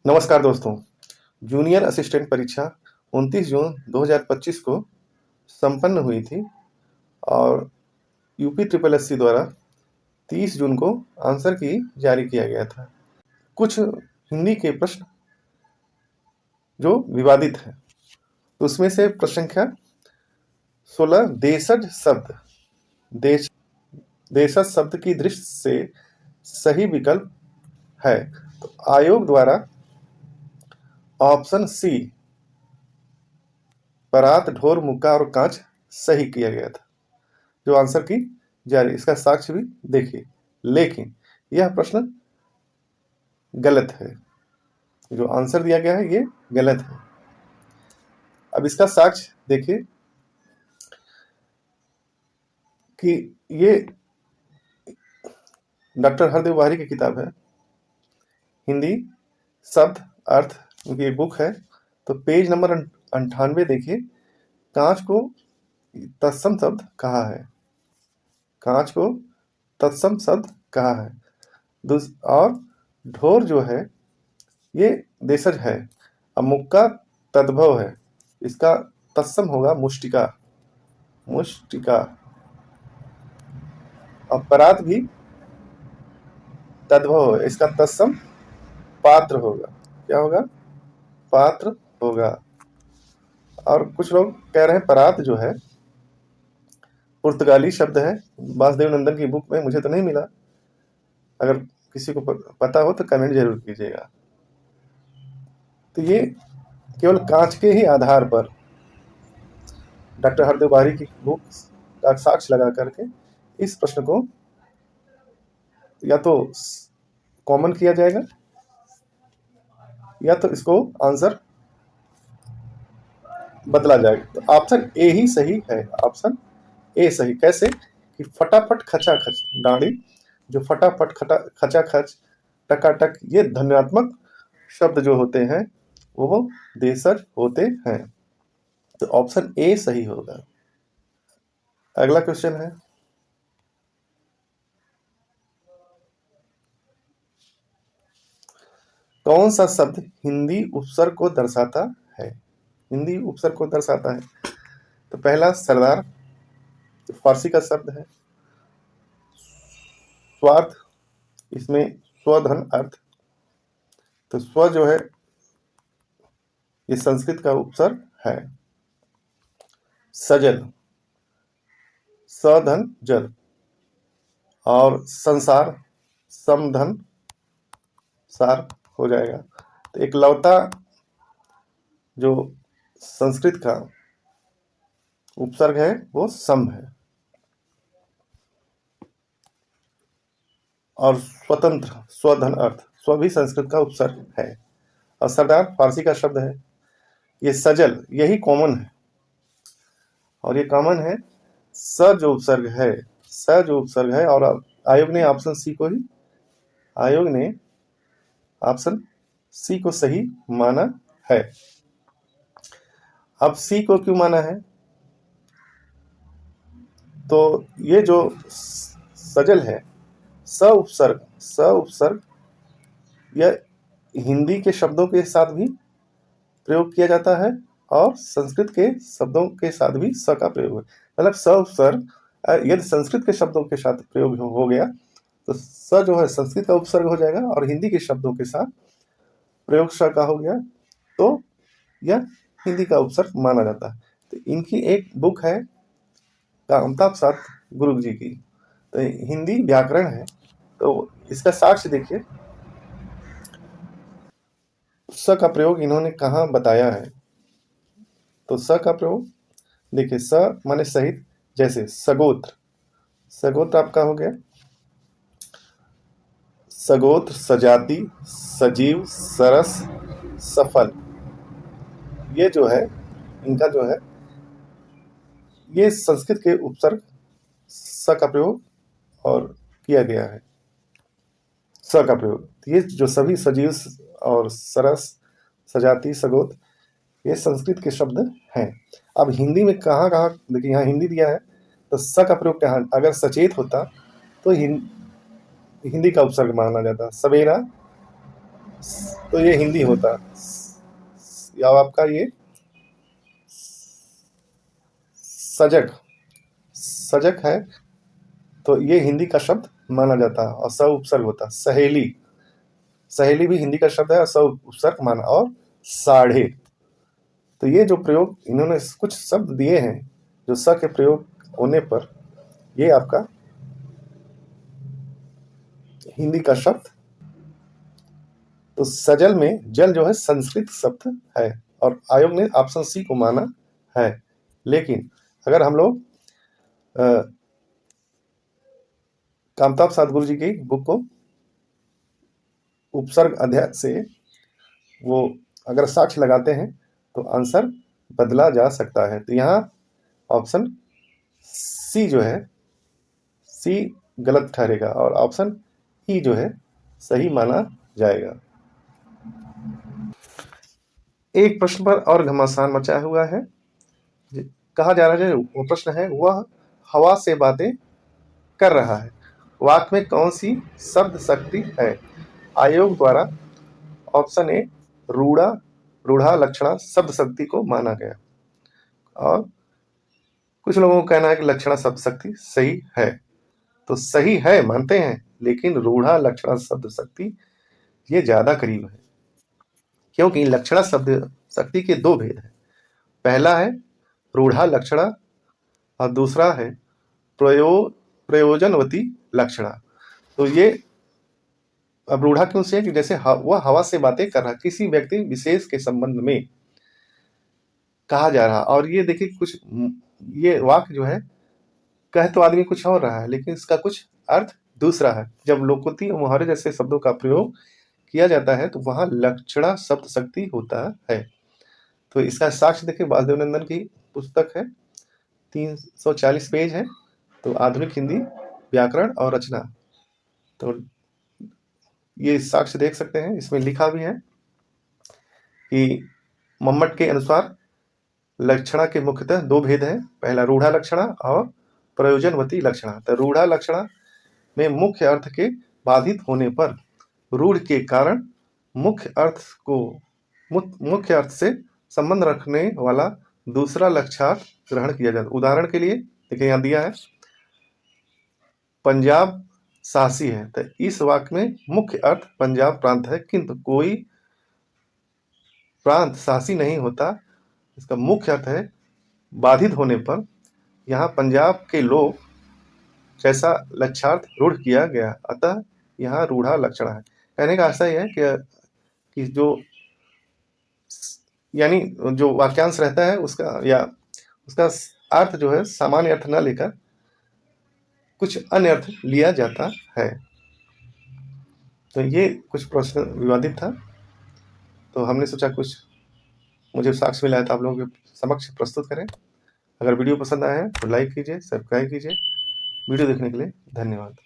नमस्कार दोस्तों। Junior assistant परीक्षा 29 जून 2025 को संपन्न हुई थी और यूपी ट्रिपल एससी द्वारा 30 जून को आंसर की जारी किया गया था। कुछ हिंदी के प्रश्न जो विवादित हैं, तो उसमें से प्रश्न संख्या 16 देशज शब्द देश देशज शब्द की दृष्टि से सही विकल्प है। तो आयोग द्वारा ऑप्शन सी परात, ढोर, मुक्का और कांच सही किया गया था जो आंसर की जारी। इसका साक्ष्य भी देखिए, लेकिन यह प्रश्न गलत है। जो आंसर दिया गया है ये गलत है। अब इसका साक्ष्य देखिए कि ये डॉक्टर हरदेव वारी की किताब है, हिंदी शब्द अर्थ, उनकी एक बुक है। तो पेज नंबर 98 देखिए, कांच को तत्सम शब्द कहा है। कांच को तत्सम शब्द कहा है। और ढोर जो है ये देशज है। अब मुक्का तद्भव है, इसका तत्सम होगा मुष्टिका। मुष्टिका। अब परात भी तद्भव है, इसका तत्सम पात्र होगा। क्या होगा? पात्र होगा। और कुछ लोग कह रहे हैं परात जो है पुर्तगाली शब्द है। वासुदेव नंदन की बुक में, मुझे तो नहीं मिला। अगर किसी को पता हो तो कमेंट जरूर कीजिएगा। तो ये केवल कांच के ही आधार पर डॉक्टर हरदेव वारी की बुक का साक्ष्य लगा करके इस प्रश्न को या तो कॉमन किया जाएगा या तो इसको आंसर बदला जाएगा। तो ऑप्शन ए ही सही है। ऑप्शन ए सही। कैसे? कि फटाफट खचाखच डांडी, जो फटाफट खचाखच टकाटक, ये ध्वन्यात्मक शब्द जो होते हैं वो देशज होते हैं। तो ऑप्शन ए सही होगा। अगला क्वेश्चन है, कौन सा शब्द हिंदी उपसर्ग को दर्शाता है? हिंदी उपसर्ग को दर्शाता है। तो पहला सरदार, फारसी का शब्द है। स्वार्थ, इसमें स्वधन अर्थ। तो स्व जो है ये संस्कृत का उपसर्ग है। सजल, सधन जल। और संसार, समधन सार हो जाएगा। तो एकलौता जो संस्कृत का उपसर्ग है वो सम है। और स्वतंत्र, स्वधन अर्थ, स्व भी संस्कृत का उपसर्ग है। और सरदार फारसी का शब्द है। ये सजल, यही कॉमन है और ये कॉमन है। स जो उपसर्ग है, स जो उपसर्ग है, और आयोग ने ऑप्शन सी को ही, आयोग ने ऑप्शन सी को सही माना है। अब सी को क्यों माना है? तो ये जो सजल है, स उपसर्ग यह हिंदी के शब्दों के साथ भी प्रयोग किया जाता है और संस्कृत के शब्दों के साथ भी स का प्रयोग है। मतलब स उपसर्ग यदि संस्कृत के शब्दों के साथ प्रयोग हो गया तो स जो है संस्कृत का उपसर्ग हो जाएगा, और हिंदी के शब्दों के साथ प्रयोग स का हो गया तो यह हिंदी का उपसर्ग माना जाता है। तो इनकी एक बुक है कामता प्रसाद गुरु जी की, तो हिंदी व्याकरण है। तो इसका साक्ष्य देखिए, स का प्रयोग इन्होंने कहाँ बताया है। तो स का प्रयोग देखिए, स माने सहित। जैसे सगोत्र, सगोत्र आपका हो गया सगोत्र, सजाति, सजीव, सरस, सफल। ये जो है इनका जो है ये संस्कृत के उपसर्ग स का प्रयोग और किया गया है। स का प्रयोग, ये जो सभी सजीव और सरस, सजाति, सगोत्र, ये संस्कृत के शब्द हैं। अब हिंदी में कहाँ कहाँ देखिए, यहाँ हिंदी दिया है तो स का प्रयोग कहाँ? अगर सचेत होता तो हिंदी का उपसर्ग माना जाता। सवेरा, तो ये हिंदी होता, या आपका ये सजग, सजग है, तो ये हिंदी का शब्द माना जाता है। और स उपसर्ग होता, सहेली, सहेली भी हिंदी का शब्द है और स उपसर्ग माना। और साढ़े, तो ये जो प्रयोग इन्होंने कुछ शब्द दिए हैं जो स के प्रयोग होने पर ये आपका हिंदी का शब्द। तो सजल में जल जो है संस्कृत शब्द है और आयोग ने ऑप्शन सी को माना है। लेकिन अगर हम लोग कामताब सतगुरु जी की बुक को उपसर्ग अध्याय से वो अगर साक्ष्य लगाते हैं तो आंसर बदला जा सकता है। तो यहाँ ऑप्शन सी जो है, सी गलत ठहरेगा और ऑप्शन ई जो है सही माना जाएगा। एक प्रश्न पर और घमासान मचा हुआ है। कहा जा रहा है, वो प्रश्न है, वह हवा से बातें कर रहा है, वाक्य में कौन सी शब्द शक्ति है? आयोग द्वारा ऑप्शन ए रूढ़ा, रूढ़ा लक्षणा शब्द शक्ति को माना गया और कुछ लोगों का कहना है कि लक्षणा शब्द शक्ति सही है। तो सही है मानते हैं, लेकिन रूढ़ा लक्षणा शब्द शक्ति ये ज्यादा करीब है, क्योंकि लक्षणा शब्द शक्ति के दो भेद हैं। पहला है रूढ़ा लक्षणा और दूसरा है प्रयोजनवती लक्षणा। तो ये अब रूढ़ा क्यों से है कि जैसे वह हवा से बातें कर रहा, किसी व्यक्ति विशेष के संबंध में कहा जा रहा। और ये देखिए कुछ ये वाक्य जो है कह तो आदमी कुछ और रहा है, लेकिन इसका कुछ अर्थ दूसरा है। जब लोकोक्ति और मुहावरे जैसे शब्दों का प्रयोग किया जाता है तो वहां लक्षणा शब्द शक्ति होता है। तो इसका साक्ष्य देखिए वासुदेव नंदन की पुस्तक है, 340 पेज है। तो आधुनिक हिंदी व्याकरण और रचना, तो ये साक्ष्य देख सकते हैं। इसमें लिखा भी है कि मम्मट के अनुसार लक्षणा के मुख्यतः दो भेद हैं, पहला रूढ़ा लक्षणा और प्रयोजनवती लक्षणा। तो रूढ़ा लक्षणा में मुख्य अर्थ के बाधित होने पर रूढ़ के कारण मुख्य अर्थ से संबंध रखने वाला दूसरा लक्षार्थ ग्रहण किया जाता। उदाहरण के लिए देखिए यहाँ दिया है, पंजाब साहसी है, तो इस वाक्य में मुख्य अर्थ पंजाब प्रांत है, किंतु कोई प्रांत साहसी नहीं होता। इसका मुख्य अर्थ है बाधित होने पर यहाँ पंजाब के लोग जैसा लक्षार्थ रूढ़ किया गया, अतः यहाँ रूढ़ा लक्षण है। कहने का ऐसा ही है कि जो यानी जो वाक्यांश रहता है उसका या उसका अर्थ जो है सामान्य अर्थ न लेकर कुछ अन्य अर्थ लिया जाता है। तो ये कुछ प्रश्न विवादित था, तो हमने सोचा कुछ मुझे साक्ष्य मिला है तो आप लोगों के समक्ष प्रस्तुत करें। अगर वीडियो पसंद आया है तो लाइक कीजिए, सब्सक्राइब कीजिए। वीडियो देखने के लिए धन्यवाद।